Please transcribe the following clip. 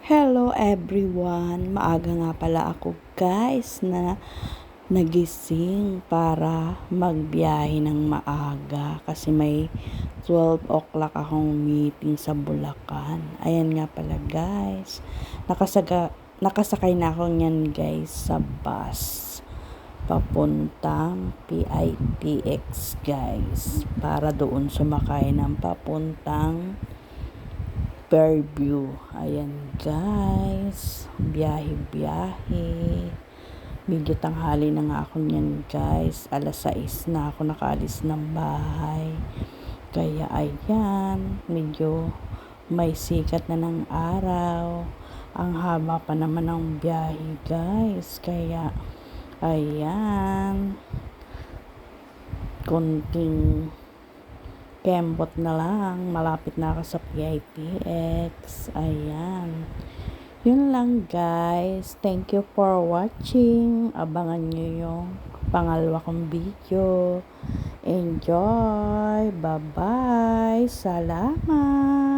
Hello everyone! Maaga nga pala ako guys na nagising para magbiyahe ng maaga kasi may 12 o'clock akong meeting sa Bulacan. Ayan nga pala guys, nakasakay na ako niyan guys sa bus papuntang PITX guys para doon sumakay ng papuntang Fairview. Ayan guys, biyahe. Medyo tanghali na nga ako niyan guys. Alas 6 na ako nakaalis ng bahay. Kaya ayan, medyo may sikat na ng araw. Ang haba pa naman ng biyahe guys. Kaya ayan, konting kembot na lang, malapit na ako sa PITX. Ayan. Yun lang guys. Thank you for watching. Abangan nyo yung pangalawa kong video. Enjoy. Bye-bye. Salamat.